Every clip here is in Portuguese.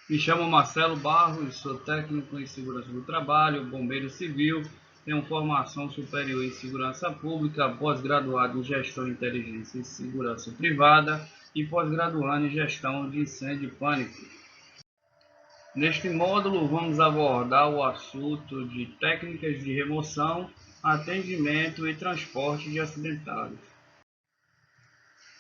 Me chamo Marcelo Barros, sou técnico em segurança do trabalho, bombeiro civil, tenho formação superior em segurança pública, pós-graduado em gestão de inteligência e segurança privada e pós-graduando em gestão de incêndio e pânico. Neste módulo vamos abordar o assunto de técnicas de remoção, atendimento e transporte de acidentados.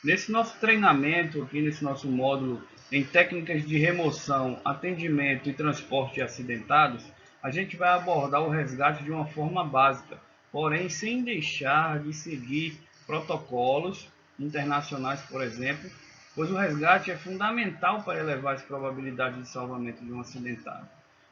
Nesse nosso treinamento, aqui nesse nosso módulo em técnicas de remoção, atendimento e transporte de acidentados, a gente vai abordar o resgate de uma forma básica, porém sem deixar de seguir protocolos internacionais, por exemplo, pois o resgate é fundamental para elevar as probabilidades de salvamento de um acidentado.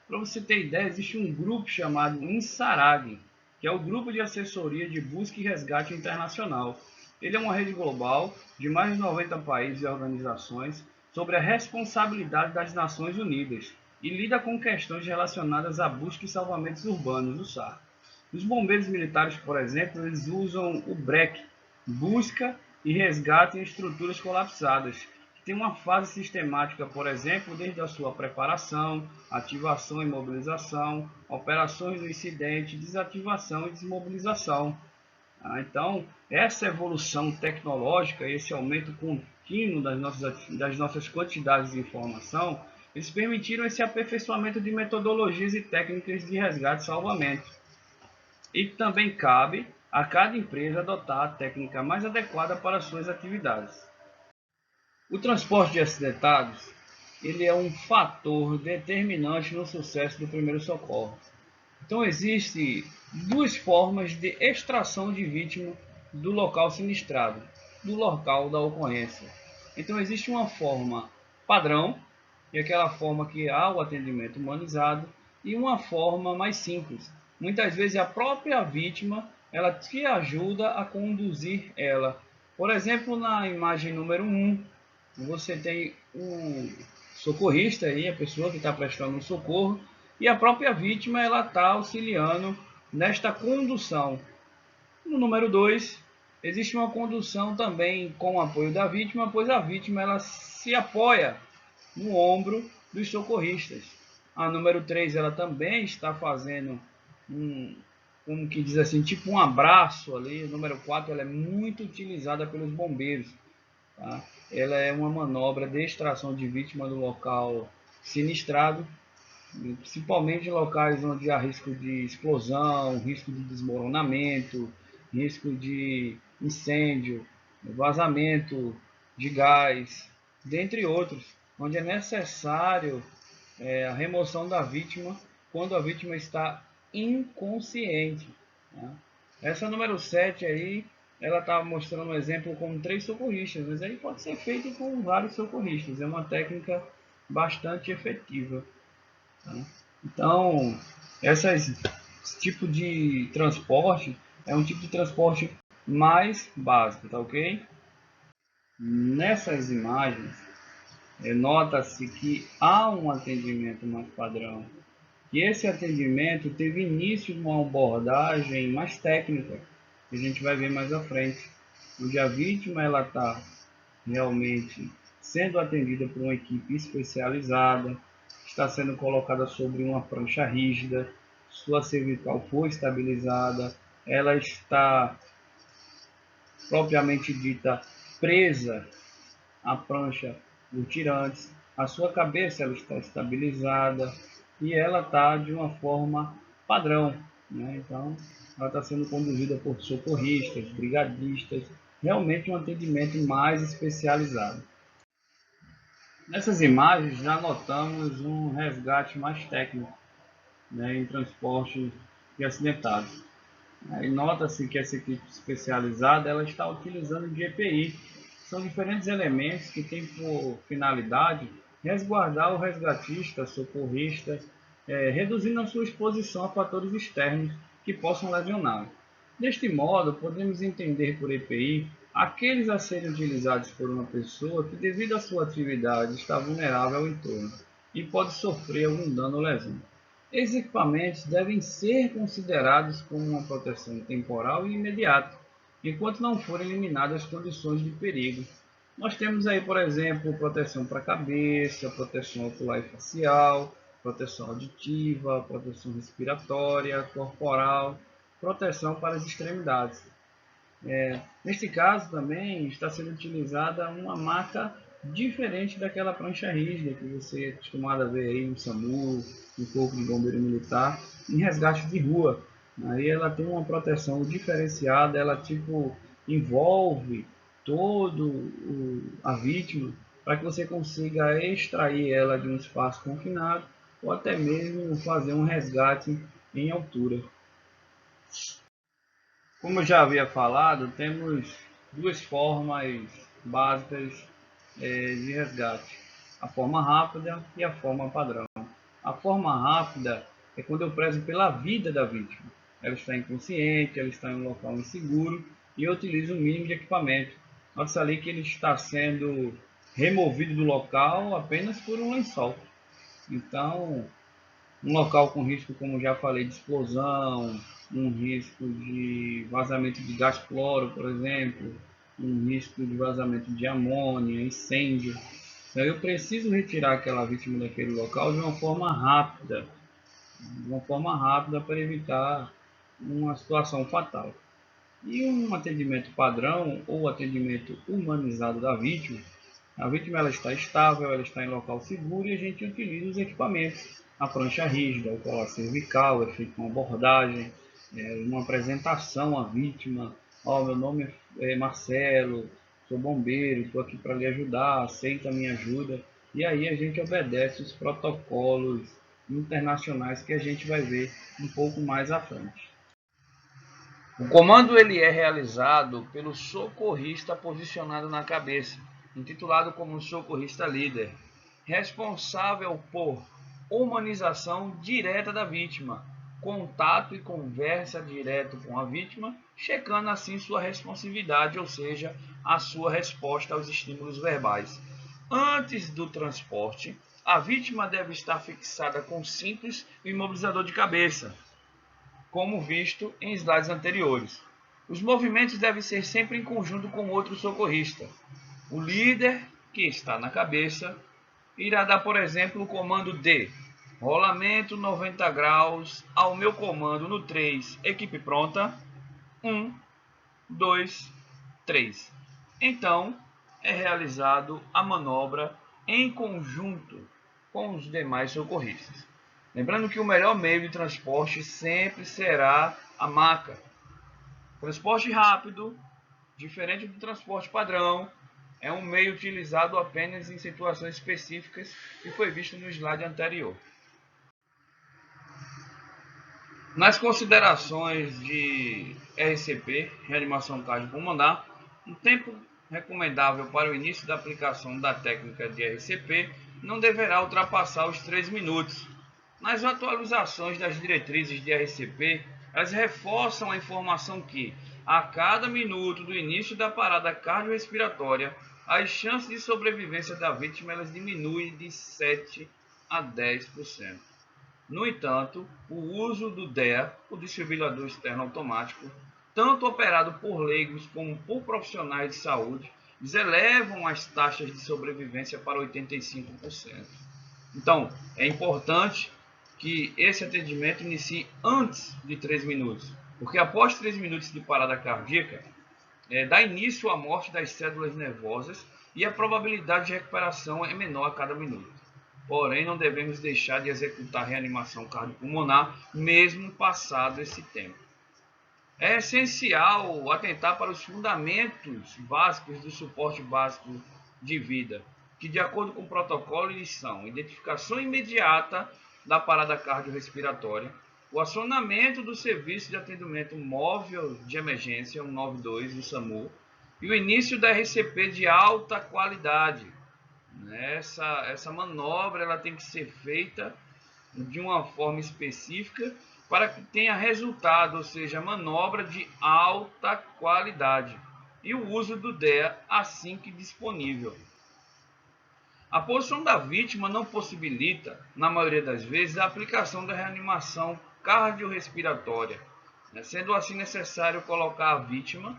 Para você ter ideia, existe um grupo chamado INSARAG, que é o Grupo de Assessoria de Busca e Resgate Internacional. Ele é uma rede global de mais de 90 países e organizações sobre a responsabilidade das Nações Unidas e lida com questões relacionadas à busca e salvamentos urbanos, o SAR. Os bombeiros militares, por exemplo, eles usam o BREC, Busca e Resgate em Estruturas Colapsadas, que tem uma fase sistemática, por exemplo, desde a sua preparação, ativação e mobilização, operações do incidente, desativação e desmobilização. Então, essa evolução tecnológica, esse aumento contínuo das nossas quantidades de informação, eles permitiram esse aperfeiçoamento de metodologias e técnicas de resgate e salvamento. E também cabe a cada empresa adotar a técnica mais adequada para suas atividades. O transporte de acidentados ele é um fator determinante no sucesso do primeiro socorro. Então, existem duas formas de extração de vítima do local sinistrado, do local da ocorrência. Então, existe uma forma padrão, que é aquela forma que há o atendimento humanizado, e uma forma mais simples. Muitas vezes a própria vítima ela te ajuda a conduzir ela. Por exemplo, na imagem número 1, você tem o socorrista, aí, a pessoa que está prestando um socorro, e a própria vítima ela está auxiliando nesta condução. No número 2, existe uma condução também com o apoio da vítima, pois a vítima ela se apoia no ombro dos socorristas. A número 3, ela também está fazendo como que diz assim, tipo um abraço ali. O número 4, ela é muito utilizada pelos bombeiros. Tá? Ela é uma manobra de extração de vítima do local sinistrado, principalmente em locais onde há risco de explosão, risco de desmoronamento, risco de incêndio, vazamento de gás, dentre outros, onde é necessário a remoção da vítima quando a vítima está inconsciente. Tá? Essa número 7 aí, ela está mostrando um exemplo com 3 socorristas, mas aí pode ser feito com vários socorristas, é uma técnica bastante efetiva. Tá? Então, esse tipo de transporte é um tipo de transporte mais básico, tá ok? Nessas imagens, nota-se que há um atendimento mais padrão, que esse atendimento teve início de uma abordagem mais técnica, que a gente vai ver mais à frente, onde a vítima ela está realmente sendo atendida por uma equipe especializada, está sendo colocada sobre uma prancha rígida, sua cervical foi estabilizada, ela está propriamente dita presa à prancha por tirantes, a sua cabeça ela está estabilizada e ela está de uma forma padrão, né? Então, ela está sendo conduzida por socorristas, brigadistas, realmente um atendimento mais especializado. Nessas imagens já notamos um resgate mais técnico, né, em transporte de acidentados. E nota-se que essa equipe especializada ela está utilizando de EPI. São diferentes elementos que têm por finalidade resguardar o resgatista, socorrista, reduzindo a sua exposição a fatores externos que possam lesioná-lo. Deste modo, podemos entender por EPI aqueles a serem utilizados por uma pessoa que, devido à sua atividade, está vulnerável ao entorno e pode sofrer algum dano ou lesão. Esses equipamentos devem ser considerados como uma proteção temporal e imediata, enquanto não forem eliminadas as condições de perigo. Nós temos aí, por exemplo, proteção para a cabeça, proteção ocular e facial, proteção auditiva, proteção respiratória, corporal, proteção para as extremidades. Neste caso também está sendo utilizada uma marca diferente daquela prancha rígida que você é acostumado a ver aí no SAMU, no Corpo de Bombeiro Militar, em resgate de rua. Aí ela tem uma proteção diferenciada, ela tipo envolve todo a vítima para que você consiga extrair ela de um espaço confinado ou até mesmo fazer um resgate em altura. Como eu já havia falado, temos duas formas básicas de resgate: a forma rápida e a forma padrão. A forma rápida é quando eu prezo pela vida da vítima. Ela está inconsciente, ela está em um local inseguro e eu utilizo o mínimo de equipamento. Note ali que ele está sendo removido do local apenas por um lençol. Então, um local com risco, como já falei, de explosão, um risco de vazamento de gás cloro, por exemplo, um risco de vazamento de amônia, incêndio. Então, eu preciso retirar aquela vítima daquele local de uma forma rápida para evitar uma situação fatal. E um atendimento padrão ou atendimento humanizado da vítima, a vítima ela está estável, ela está em local seguro e a gente utiliza os equipamentos. A prancha rígida, o colar cervical, é feito uma abordagem, uma apresentação à vítima. Ó, meu nome é Marcelo, sou bombeiro, estou aqui para lhe ajudar, aceita a minha ajuda. E aí a gente obedece os protocolos internacionais que a gente vai ver um pouco mais à frente. O comando ele é realizado pelo socorrista posicionado na cabeça, intitulado como socorrista líder, responsável por humanização direta da vítima, contato e conversa direto com a vítima, checando assim sua responsividade, ou seja, a sua resposta aos estímulos verbais. Antes do transporte, a vítima deve estar fixada com simples imobilizador de cabeça, como visto em slides anteriores. Os movimentos devem ser sempre em conjunto com outro socorrista. O líder, que está na cabeça, irá dar, por exemplo, o comando de rolamento 90 graus ao meu comando no 3, equipe pronta, 1, 2, 3. Então, é realizado a manobra em conjunto com os demais socorristas. Lembrando que o melhor meio de transporte sempre será a maca. Transporte rápido, diferente do transporte padrão, é um meio utilizado apenas em situações específicas que foi visto no slide anterior. Nas considerações de RCP, reanimação cardiopulmonar, o tempo recomendável para o início da aplicação da técnica de RCP não deverá ultrapassar os 3 minutos. Nas atualizações das diretrizes de RCP, elas reforçam a informação que, a cada minuto do início da parada cardiorrespiratória, as chances de sobrevivência da vítima elas diminuem de 7 a 10%. No entanto, o uso do DEA, o desfibrilador externo automático, tanto operado por leigos como por profissionais de saúde, eles elevam as taxas de sobrevivência para 85%. Então, é importante que esse atendimento inicie antes de 3 minutos, porque após 3 minutos de parada cardíaca, dá início à morte das células nervosas e a probabilidade de recuperação é menor a cada minuto. Porém, não devemos deixar de executar a reanimação cardiopulmonar mesmo passado esse tempo. É essencial atentar para os fundamentos básicos do suporte básico de vida, que de acordo com o protocolo eles são identificação imediata da parada cardiorrespiratória, o acionamento do serviço de atendimento móvel de emergência 192 do SAMU e o início da RCP de alta qualidade. Essa manobra ela tem que ser feita de uma forma específica para que tenha resultado, ou seja, manobra de alta qualidade. E o uso do DEA assim que disponível. A posição da vítima não possibilita, na maioria das vezes, a aplicação da reanimação cardiorrespiratória. Sendo assim necessário colocar a vítima,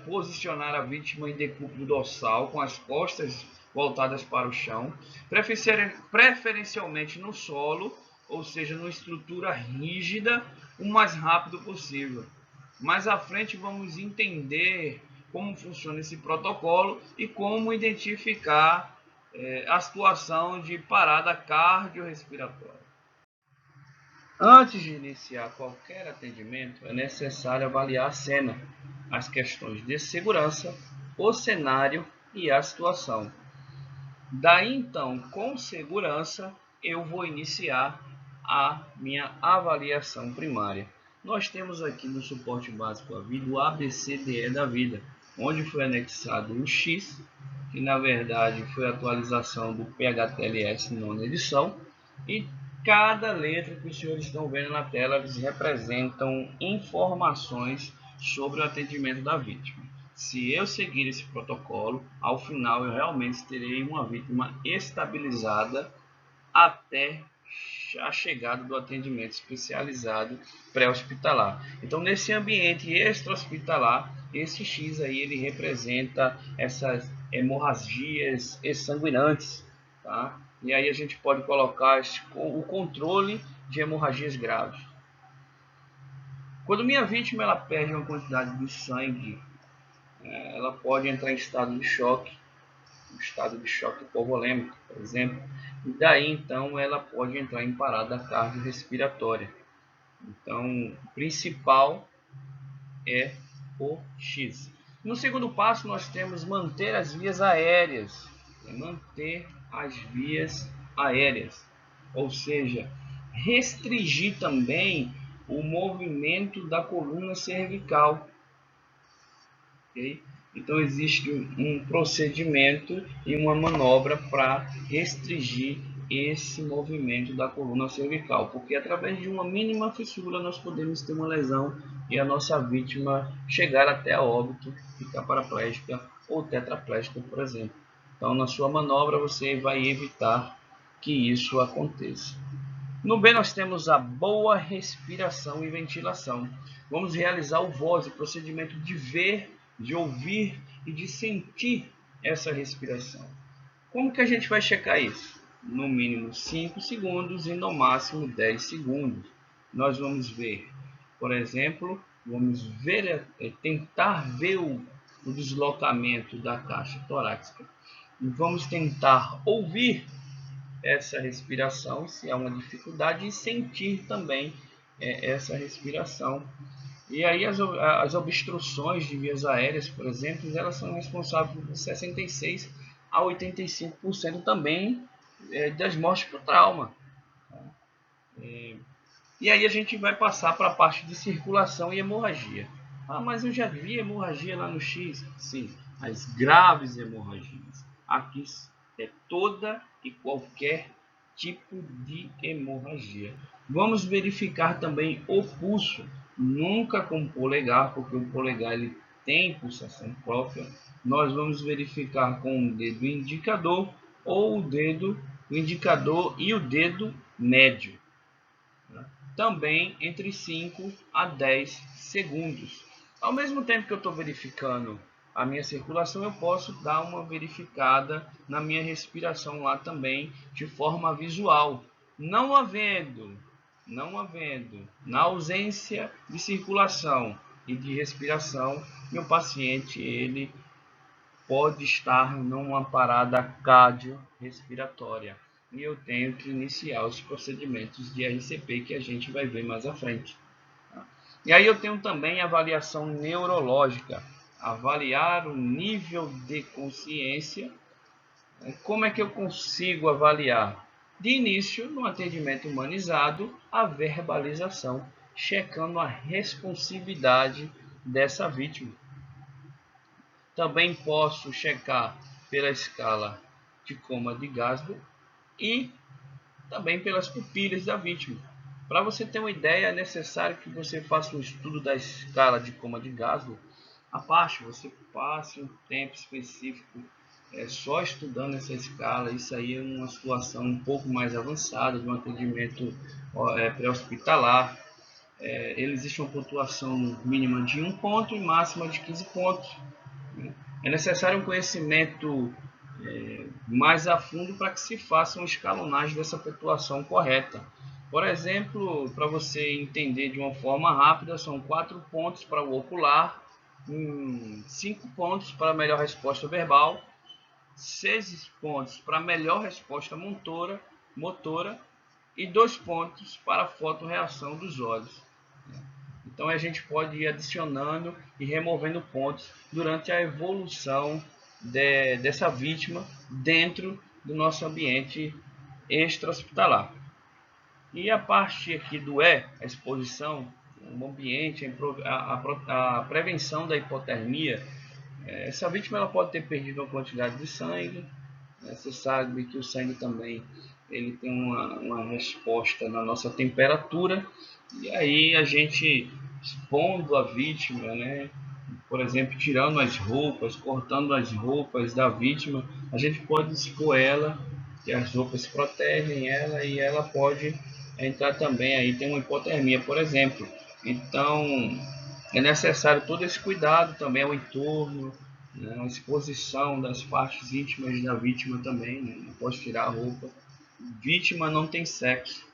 posicionar a vítima em decúbito dorsal, com as costas voltadas para o chão, preferencialmente no solo, ou seja, numa estrutura rígida, o mais rápido possível. Mais à frente vamos entender como funciona esse protocolo e como identificar a situação de parada cardiorrespiratória. Antes de iniciar qualquer atendimento, é necessário avaliar a cena, as questões de segurança, o cenário e a situação. Daí então, com segurança, eu vou iniciar a minha avaliação primária. Nós temos aqui no suporte básico à vida o ABCDE da vida, onde foi anexado o X, que na verdade foi a atualização do PHTLS nona edição, e cada letra que os senhores estão vendo na tela, eles representam informações sobre o atendimento da vítima. Se eu seguir esse protocolo, ao final eu realmente terei uma vítima estabilizada até a chegada do atendimento especializado pré-hospitalar. Então, nesse ambiente extra-hospitalar, esse X aí ele representa essas hemorragias exsanguinantes, tá? E aí a gente pode colocar o controle de hemorragias graves. Quando minha vítima ela perde uma quantidade de sangue, ela pode entrar em estado de choque, um estado de choque hipovolêmico, por exemplo, e daí então ela pode entrar em parada cardiorrespiratória. Então, o principal é o X. No segundo passo, nós temos manter as vias aéreas. Manter as vias aéreas. Ou seja, restringir também o movimento da coluna cervical. Okay? Então, existe um procedimento e uma manobra para restringir esse movimento da coluna cervical, porque através de uma mínima fissura nós podemos ter uma lesão e a nossa vítima chegar até a óbito, ficar paraplégica ou tetraplégica, por exemplo. Então, na sua manobra, você vai evitar que isso aconteça. No B, nós temos a boa respiração e ventilação. Vamos realizar o VOS, o procedimento de ver, de ouvir e de sentir essa respiração. Como que a gente vai checar isso? No mínimo 5 segundos e no máximo 10 segundos. Nós vamos ver, por exemplo, vamos ver, tentar ver o deslocamento da caixa torácica. E vamos tentar ouvir essa respiração, se há uma dificuldade, e sentir também essa respiração. E aí as obstruções de vias aéreas, por exemplo, elas são responsáveis por 66 a 85% também das mortes por trauma. E aí a gente vai passar para a parte de circulação e hemorragia. Ah, mas eu já vi hemorragia lá no X. Sim, as graves hemorragias. Aqui é toda e qualquer tipo de hemorragia. Vamos verificar também o pulso, nunca com o polegar, porque o polegar ele tem pulsação própria. Nós vamos verificar com o dedo indicador ou o indicador e o dedo médio. Também entre 5 a 10 segundos. Ao mesmo tempo que eu estou verificando a minha circulação, eu posso dar uma verificada na minha respiração lá também, de forma visual. Não havendo, na ausência de circulação e de respiração, meu paciente ele pode estar numa parada cardiorrespiratória. E eu tenho que iniciar os procedimentos de RCP que a gente vai ver mais à frente. E aí eu tenho também a avaliação neurológica, avaliar o nível de consciência. Como é que eu consigo avaliar? De início, no atendimento humanizado, a verbalização, checando a responsividade dessa vítima. Também posso checar pela escala de coma de Glasgow e também pelas pupilas da vítima. Para você ter uma ideia, é necessário que você faça um estudo da escala de coma de Glasgow. A parte, você passe um tempo específico só estudando essa escala. Isso aí é uma situação um pouco mais avançada de um atendimento pré-hospitalar. existe uma pontuação mínima de 1 ponto e máxima de 15 pontos. É necessário um conhecimento mais a fundo para que se faça uma escalonagem dessa pontuação correta. Por exemplo, para você entender de uma forma rápida, são 4 pontos para o ocular, 5 pontos para a melhor resposta verbal, 6 pontos para a melhor resposta motora e 2 pontos para a fotorreação dos olhos. Então a gente pode ir adicionando e removendo pontos durante a evolução dessa vítima dentro do nosso ambiente extra-hospitalar. E a parte aqui do a exposição, o ambiente, a prevenção da hipotermia. Essa vítima ela pode ter perdido uma quantidade de sangue. Você sabe que o sangue também ele tem uma resposta na nossa temperatura. E aí a gente expondo a vítima, né? Por exemplo, tirando as roupas, cortando as roupas da vítima, a gente pode expor ela, e as roupas protegem ela e ela pode entrar também aí, tem uma hipotermia, por exemplo. Então, é necessário todo esse cuidado também ao entorno, né, a exposição das partes íntimas da vítima também, né, não pode tirar a roupa. Vítima não tem sexo.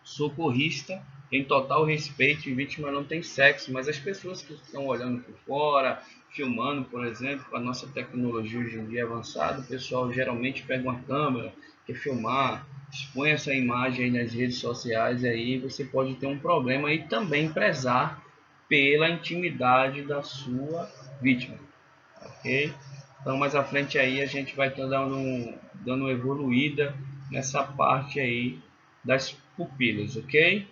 Socorrista tem total respeito e vítima não tem sexo, mas as pessoas que estão olhando por fora, filmando, por exemplo, com a nossa tecnologia hoje em dia avançada, o pessoal geralmente pega uma câmera, quer filmar, expõe essa imagem aí nas redes sociais, e aí você pode ter um problema e também prezar pela intimidade da sua vítima, ok? Então mais à frente aí a gente vai estar dando uma evoluída nessa parte aí das pupilas, ok?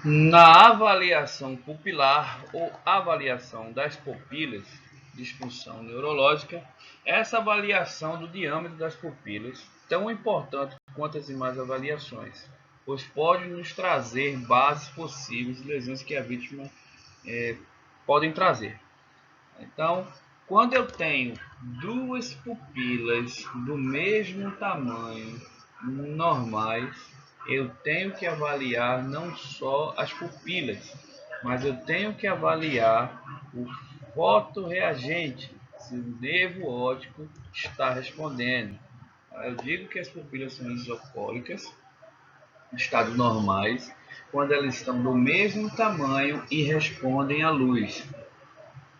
Na avaliação pupilar ou avaliação das pupilas, disfunção neurológica, essa avaliação do diâmetro das pupilas tão importante quanto as demais avaliações, pois pode nos trazer bases possíveis de lesões que a vítima podem trazer. Então, quando eu tenho duas pupilas do mesmo tamanho, normais, eu tenho que avaliar não só as pupilas, mas eu tenho que avaliar o fotorreagente, se o nervo óptico está respondendo. Eu digo que as pupilas são isocólicas, estados normais, quando elas estão do mesmo tamanho e respondem à luz.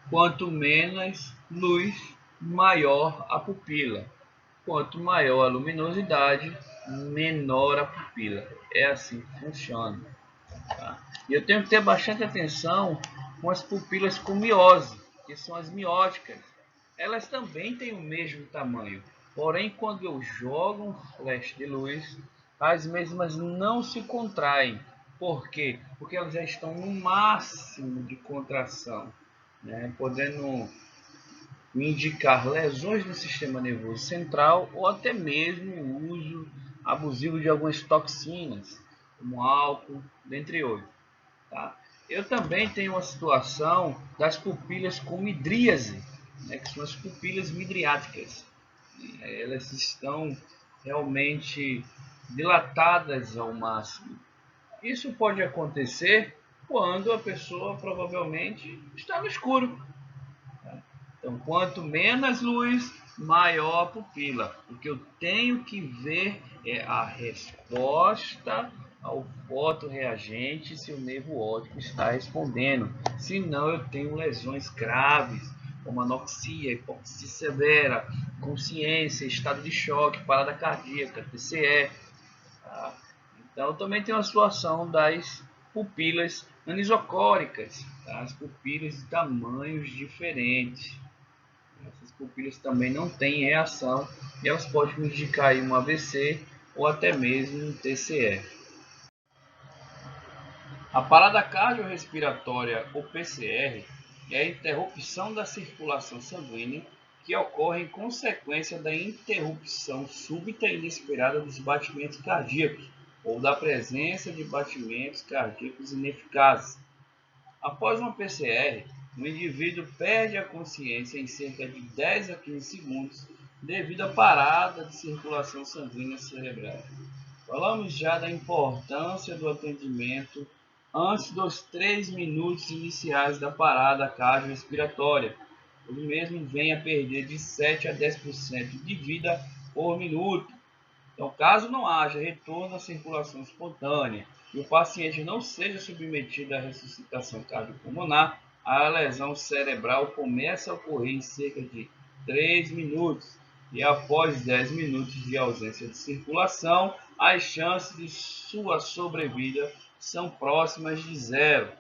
Quanto menos luz, maior a pupila. Quanto maior a luminosidade, menor a pupila. É assim que funciona. Tá? E eu tenho que ter bastante atenção com as pupilas com miose, que são as mióticas. Elas também têm o mesmo tamanho. Porém, quando eu jogo um flash de luz, as mesmas não se contraem. Por quê? Porque elas já estão no máximo de contração, né? Podendo indicar lesões no sistema nervoso central ou até mesmo o uso abusivo de algumas toxinas, como álcool, dentre outros. Tá? Eu também tenho uma situação das pupilas com midríase, né, que são as pupilas midriáticas. Elas estão realmente dilatadas ao máximo. Isso pode acontecer quando a pessoa provavelmente está no escuro. Então, quanto menos luz, maior a pupila. O que eu tenho que ver é a resposta ao fotorreagente, se o nervo óptico está respondendo. Senão, eu tenho lesões graves, como anoxia, hipoxia severa, consciência, estado de choque, parada cardíaca, TCE. Tá? Então, também tem uma situação das pupilas anisocóricas, tá? As pupilas de tamanhos diferentes. Essas pupilas também não têm reação e elas podem indicar um AVC ou até mesmo um TCE. A parada cardiorrespiratória ou PCR é a interrupção da circulação sanguínea que ocorre em consequência da interrupção súbita e inesperada dos batimentos cardíacos ou da presença de batimentos cardíacos ineficazes. Após uma PCR, o indivíduo perde a consciência em cerca de 10 a 15 segundos devido à parada de circulação sanguínea cerebral. Falamos já da importância do atendimento antes dos 3 minutos iniciais da parada cardiorrespiratória. O mesmo vem a perder de 7 a 10% de vida por minuto. Então, caso não haja retorno à circulação espontânea e o paciente não seja submetido à ressuscitação cardiopulmonar, a lesão cerebral começa a ocorrer em cerca de 3 minutos e após 10 minutos de ausência de circulação, as chances de sua sobrevida são próximas de zero.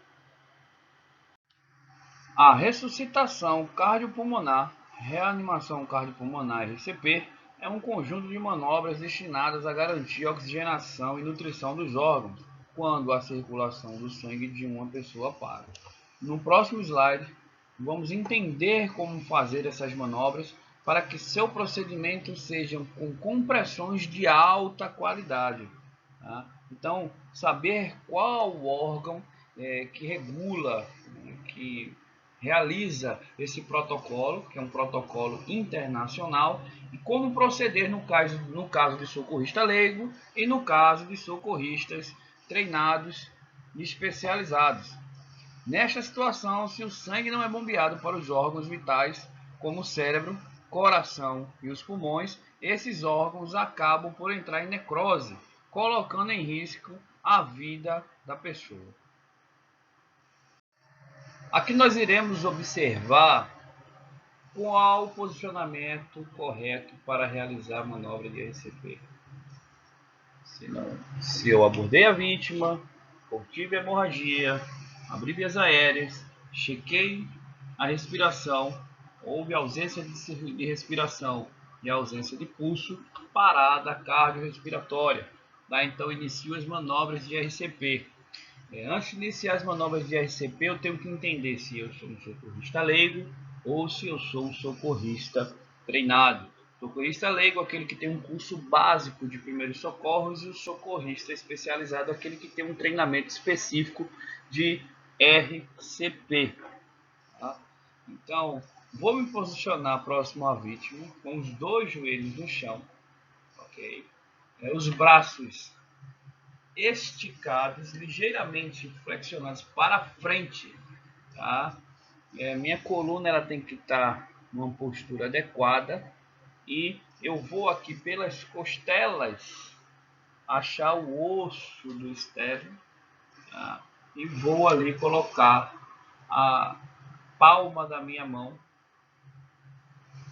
A ressuscitação cardiopulmonar, reanimação cardiopulmonar RCP, é um conjunto de manobras destinadas a garantir a oxigenação e nutrição dos órgãos quando a circulação do sangue de uma pessoa para. No próximo slide, vamos entender como fazer essas manobras para que seu procedimento seja com compressões de alta qualidade. Tá? Então, saber qual órgão que regula, que realiza esse protocolo, que é um protocolo internacional, e como proceder no caso de socorrista leigo e no caso de socorristas treinados e especializados. Nesta situação, se o sangue não é bombeado para os órgãos vitais, como o cérebro, coração e os pulmões, esses órgãos acabam por entrar em necrose, colocando em risco a vida da pessoa. Aqui nós iremos observar qual o posicionamento correto para realizar a manobra de RCP. Se eu abordei a vítima, contive a hemorragia, abri vias aéreas, chequei a respiração, houve ausência de respiração e ausência de pulso, parada cardiorrespiratória. Então inicio as manobras de RCP. Antes de iniciar as manobras de RCP, eu tenho que entender se eu sou um socorrista leigo ou se eu sou um socorrista treinado. Socorrista leigo é aquele que tem um curso básico de primeiros socorros e o socorrista especializado é aquele que tem um treinamento específico de RCP. Tá? Então, vou me posicionar próximo à vítima com os dois joelhos no chão, ok? Os braços esticados, ligeiramente flexionados para frente, tá? Minha coluna ela tem que estar numa postura adequada e eu vou aqui pelas costelas achar o osso do externo, tá? E vou ali colocar a palma da minha mão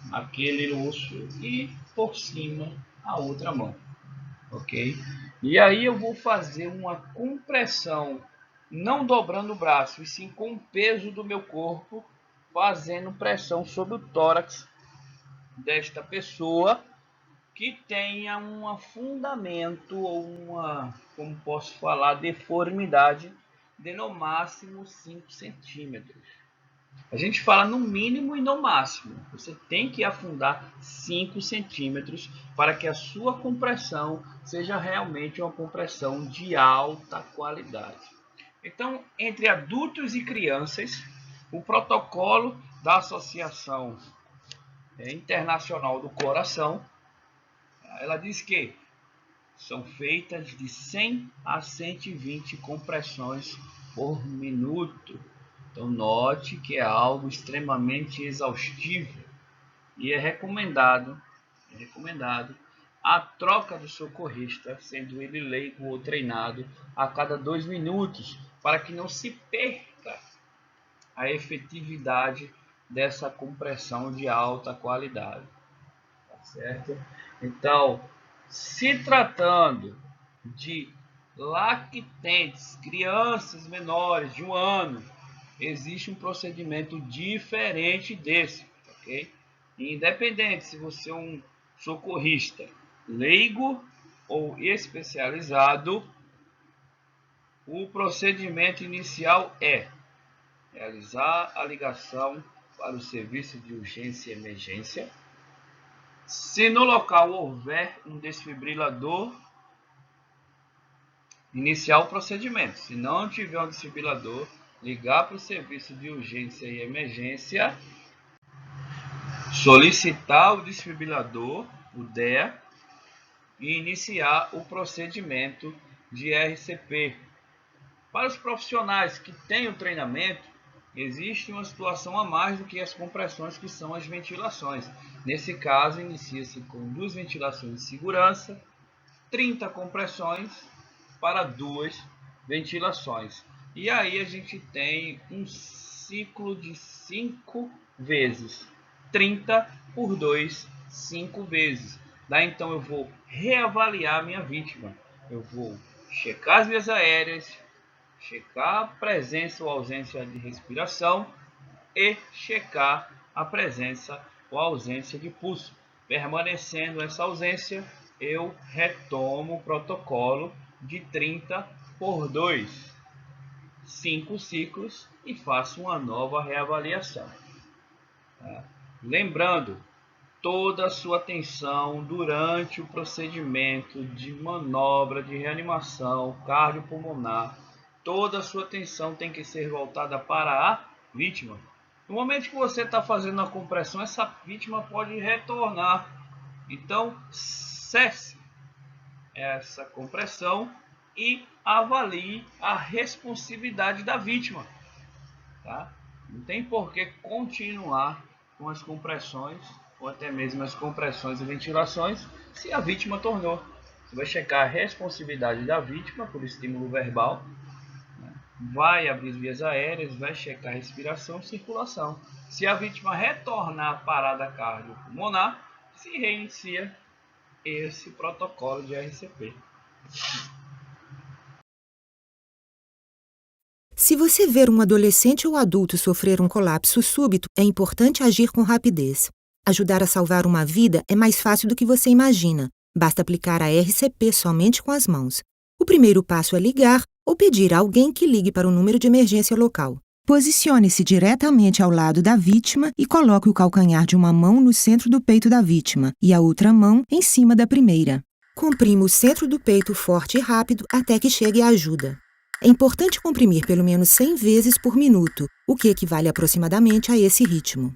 naquele osso e por cima a outra mão, ok? E aí eu vou fazer uma compressão, não dobrando o braço, e sim com o peso do meu corpo, fazendo pressão sobre o tórax desta pessoa que tenha um fundamento ou uma, como posso falar, deformidade de no máximo 5 centímetros. A gente fala no mínimo e no máximo. Você tem que afundar 5 centímetros para que a sua compressão seja realmente uma compressão de alta qualidade. Então, entre adultos e crianças, o protocolo da Associação Internacional do Coração, ela diz que são feitas de 100 a 120 compressões por minuto. Então note que é algo extremamente exaustivo e é recomendado a troca do socorrista, sendo ele leigo ou treinado, a cada 2 minutos, para que não se perca a efetividade dessa compressão de alta qualidade. Tá certo? Então, se tratando de lactentes, crianças menores de 1 ano, existe um procedimento diferente desse, ok? Independente se você é um socorrista leigo ou especializado, o procedimento inicial é realizar a ligação para o serviço de urgência e emergência. Se no local houver um desfibrilador, iniciar o procedimento. Se não tiver um desfibrilador, ligar para o serviço de urgência e emergência, solicitar o desfibrilador, o DEA, e iniciar o procedimento de RCP. Para os profissionais que têm o treinamento, existe uma situação a mais do que as compressões, que são as ventilações. Nesse caso, inicia-se com 2 ventilações de segurança, 30 compressões para 2 ventilações. E aí a gente tem um ciclo de 5 vezes. 30 por 2, 5 vezes. Daí então eu vou reavaliar a minha vítima. Eu vou checar as vias aéreas, checar a presença ou ausência de respiração e checar a presença ou ausência de pulso. Permanecendo essa ausência, eu retomo o protocolo de 30 por 2, 5 ciclos, e faço uma nova reavaliação. Lembrando, toda a sua atenção durante o procedimento de manobra de reanimação cardiopulmonar, toda a sua atenção tem que ser voltada para a vítima. No momento que você está fazendo a compressão, essa vítima pode retornar. Então, cesse essa compressão e avalie a responsividade da vítima. Tá? Não tem por que continuar com as compressões ou até mesmo as compressões e ventilações se a vítima tornou. Você vai checar a responsividade da vítima por estímulo verbal, né? Vai abrir as vias aéreas, vai checar a respiração e circulação. Se a vítima retornar à parada cardiopulmonar, se reinicia esse protocolo de RCP. Se você ver um adolescente ou adulto sofrer um colapso súbito, é importante agir com rapidez. Ajudar a salvar uma vida é mais fácil do que você imagina. Basta aplicar a RCP somente com as mãos. O primeiro passo é ligar ou pedir a alguém que ligue para o número de emergência local. Posicione-se diretamente ao lado da vítima e coloque o calcanhar de uma mão no centro do peito da vítima e a outra mão em cima da primeira. Comprima o centro do peito forte e rápido até que chegue a ajuda. É importante comprimir pelo menos 100 vezes por minuto, o que equivale aproximadamente a esse ritmo.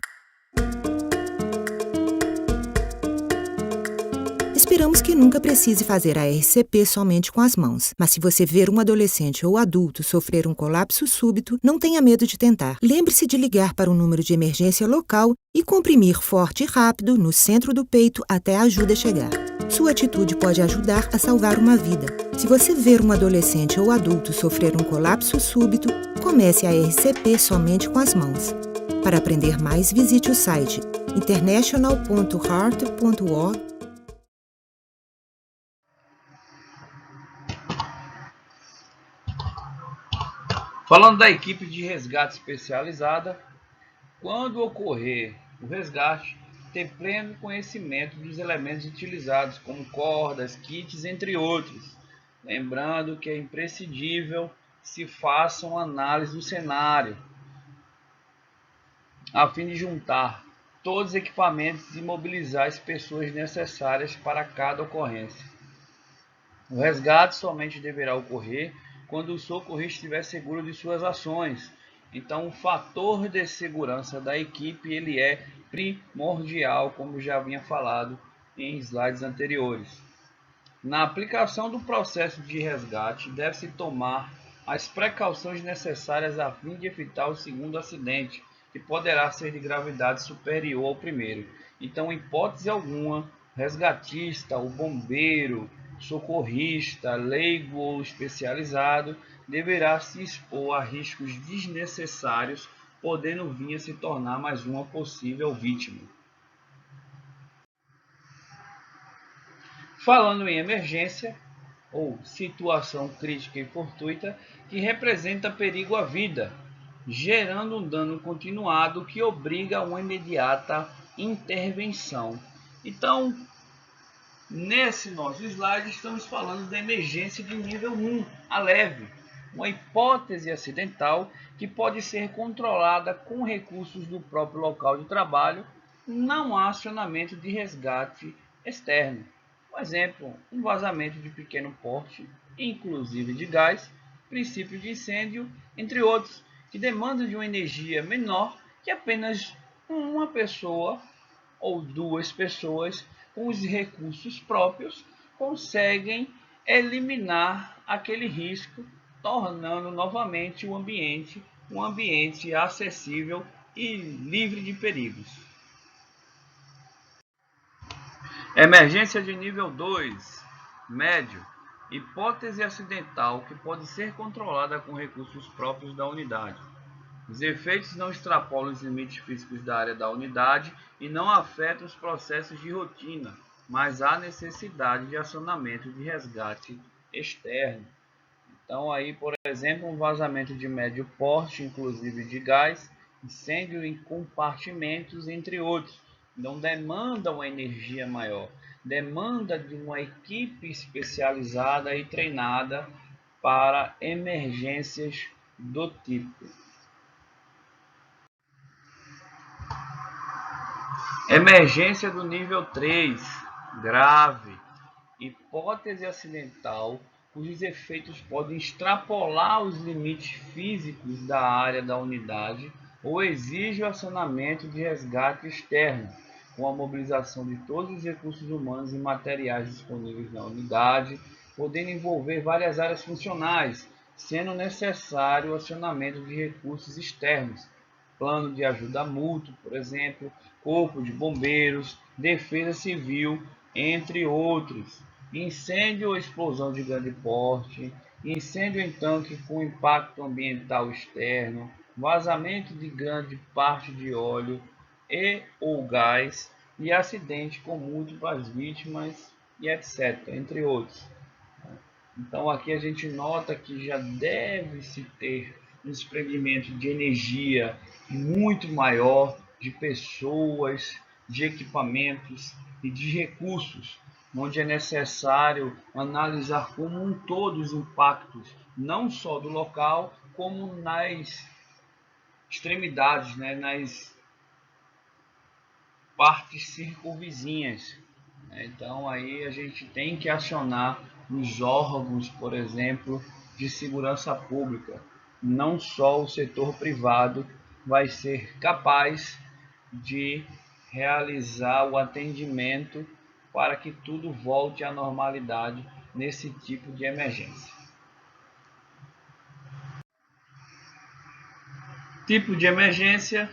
Esperamos que nunca precise fazer a RCP somente com as mãos, mas se você ver um adolescente ou adulto sofrer um colapso súbito, não tenha medo de tentar. Lembre-se de ligar para o número de emergência local e comprimir forte e rápido no centro do peito até a ajuda chegar. Sua atitude pode ajudar a salvar uma vida. Se você ver um adolescente ou adulto sofrer um colapso súbito, comece a RCP somente com as mãos. Para aprender mais, visite o site international.heart.org. Falando da equipe de resgate especializada, quando ocorrer o resgate, ter pleno conhecimento dos elementos utilizados, como cordas, kits, entre outros. Lembrando que é imprescindível se faça uma análise do cenário, a fim de juntar todos os equipamentos e mobilizar as pessoas necessárias para cada ocorrência. O resgate somente deverá ocorrer quando o socorrista estiver seguro de suas ações. Então, o fator de segurança da equipe ele é primordial, como já havia falado em slides anteriores. Na aplicação do processo de resgate, deve-se tomar as precauções necessárias a fim de evitar o segundo acidente, que poderá ser de gravidade superior ao primeiro. Então, em hipótese alguma, o resgatista, o bombeiro, socorrista, leigo ou especializado, deverá se expor a riscos desnecessários, podendo vir a se tornar mais uma possível vítima. Falando em emergência, ou situação crítica e fortuita, que representa perigo à vida, gerando um dano continuado que obriga a uma imediata intervenção. Então, nesse nosso slide, estamos falando da emergência de nível 1, a leve, uma hipótese acidental que pode ser controlada com recursos do próprio local de trabalho, não há acionamento de resgate externo. Por exemplo, um vazamento de pequeno porte, inclusive de gás, princípio de incêndio, entre outros, que demandam de uma energia menor que apenas uma pessoa ou duas pessoas com os recursos próprios conseguem eliminar aquele risco, tornando novamente o ambiente um ambiente acessível e livre de perigos. Emergência de nível 2, médio. Hipótese acidental que pode ser controlada com recursos próprios da unidade. Os efeitos não extrapolam os limites físicos da área da unidade e não afetam os processos de rotina, mas há necessidade de acionamento de resgate externo. Então, aí, por exemplo, um vazamento de médio porte, inclusive de gás, incêndio em compartimentos, entre outros. Então, demanda uma energia maior, demanda de uma equipe especializada e treinada para emergências do tipo. Emergência do nível 3, grave. Hipótese acidental cujos efeitos podem extrapolar os limites físicos da área da unidade ou exige o acionamento de resgate externo, com a mobilização de todos os recursos humanos e materiais disponíveis na unidade, podendo envolver várias áreas funcionais, sendo necessário o acionamento de recursos externos, plano de ajuda mútuo, por exemplo, corpo de bombeiros, defesa civil, entre outros. Incêndio ou explosão de grande porte, incêndio em tanque com impacto ambiental externo, vazamento de grande parte de óleo e ou gás e acidente com múltiplas vítimas e etc., entre outros. Então aqui a gente nota que já deve-se ter um desprendimento de energia muito maior, de pessoas, de equipamentos e de recursos, onde é necessário analisar como um todo os impactos, não só do local, como nas extremidades, né, nas partes circunvizinhas. Então aí a gente tem que acionar os órgãos, por exemplo, de segurança pública. Não só o setor privado vai ser capaz de realizar o atendimento para que tudo volte à normalidade nesse tipo de emergência. Tipo de emergência: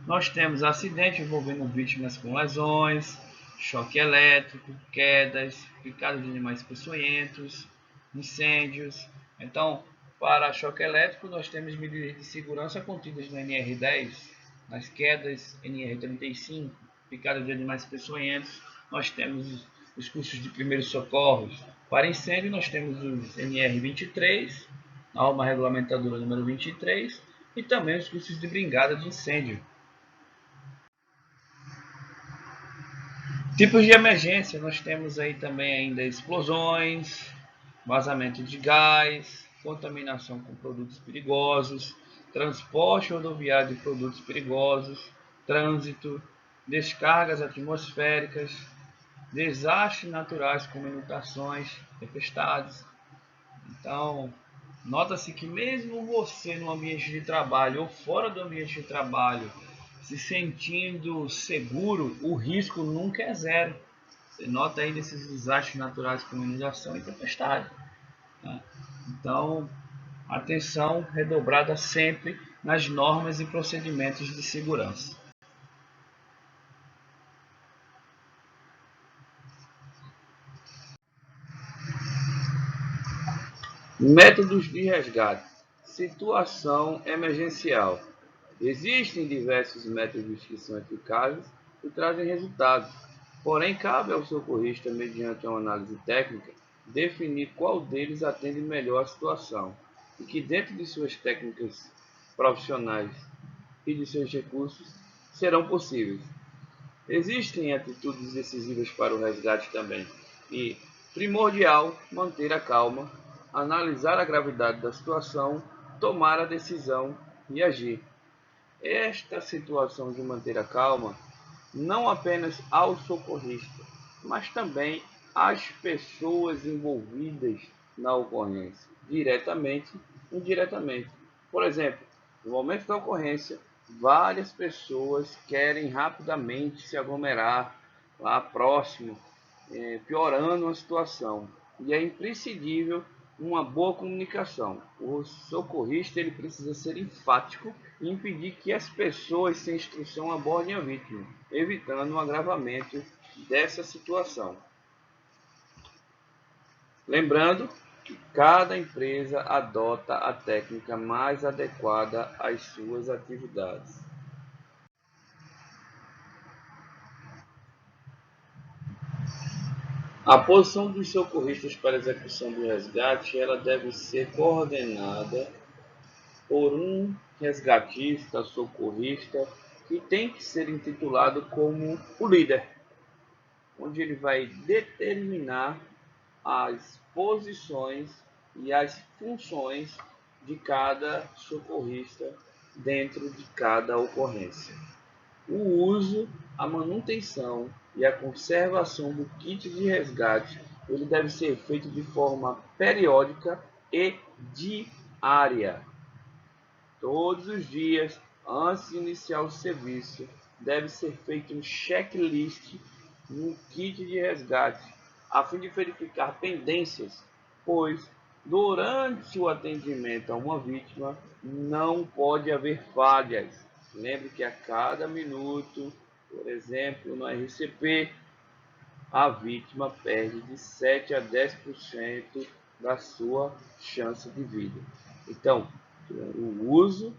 nós temos acidente envolvendo vítimas com lesões, choque elétrico, quedas, picadas de animais peçonhentos, incêndios. Então, para choque elétrico, nós temos medidas de segurança contidas no NR10, nas quedas NR35, picadas de animais peçonhentos, nós temos os cursos de primeiros socorros. Para incêndio, nós temos os NR23, norma regulamentadora número 23, e também os cursos de brigada de incêndio. Tipos de emergência: nós temos aí também ainda explosões, vazamento de gás, contaminação com produtos perigosos, transporte rodoviário de produtos perigosos, trânsito, descargas atmosféricas, desastres naturais como inundações, tempestades. Então, nota-se que mesmo você no ambiente de trabalho ou fora do ambiente de trabalho, se sentindo seguro, o risco nunca é zero. Você nota aí nesses desastres naturais como inundação e tempestade. Né? Então, atenção redobrada sempre nas normas e procedimentos de segurança. Métodos de resgate. Situação emergencial. Existem diversos métodos que são eficazes e trazem resultados, porém cabe ao socorrista, mediante uma análise técnica, definir qual deles atende melhor à situação e que, dentro de suas técnicas profissionais e de seus recursos, serão possíveis. Existem atitudes decisivas para o resgate também e, primordial, manter a calma, analisar a gravidade da situação, tomar a decisão e agir. Esta situação de manter a calma não apenas ao socorrista, mas também às pessoas envolvidas na ocorrência, diretamente e indiretamente. Por exemplo, no momento da ocorrência, várias pessoas querem rapidamente se aglomerar lá próximo piorando a situação. E é imprescindível uma boa comunicação. O socorrista ele precisa ser enfático e impedir que as pessoas sem instrução abordem a vítima, evitando um agravamento dessa situação. Lembrando que cada empresa adota a técnica mais adequada às suas atividades. A posição dos socorristas para a execução do resgate ela deve ser coordenada por um resgatista, socorrista, que tem que ser intitulado como o líder, onde ele vai determinar as posições e as funções de cada socorrista dentro de cada ocorrência. O uso, a manutenção e a conservação do kit de resgate ele deve ser feito de forma periódica e diária. Todos os dias, antes de iniciar o serviço, deve ser feito um checklist no kit de resgate, a fim de verificar pendências, pois durante o atendimento a uma vítima não pode haver falhas. Lembre que a cada minuto, por exemplo, no RCP, a vítima perde de 7 a 10% da sua chance de vida. Então, o uso,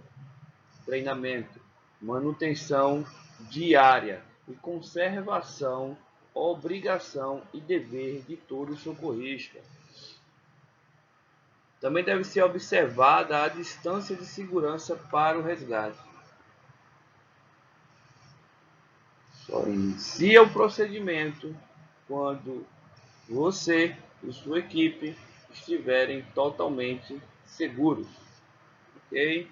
treinamento, manutenção diária e conservação, obrigação e dever de todo socorrista. Também deve ser observada a distância de segurança para o resgate. Só inicia o procedimento quando você e sua equipe estiverem totalmente seguros. Ok?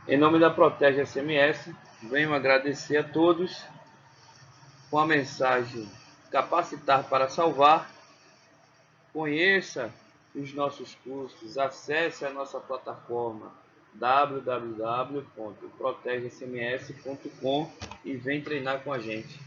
Em nome da Protege SMS, venho agradecer a todos com a mensagem Capacitar para Salvar. Conheça os nossos cursos, acesse a nossa plataforma www.protegesms.com e vem treinar com a gente.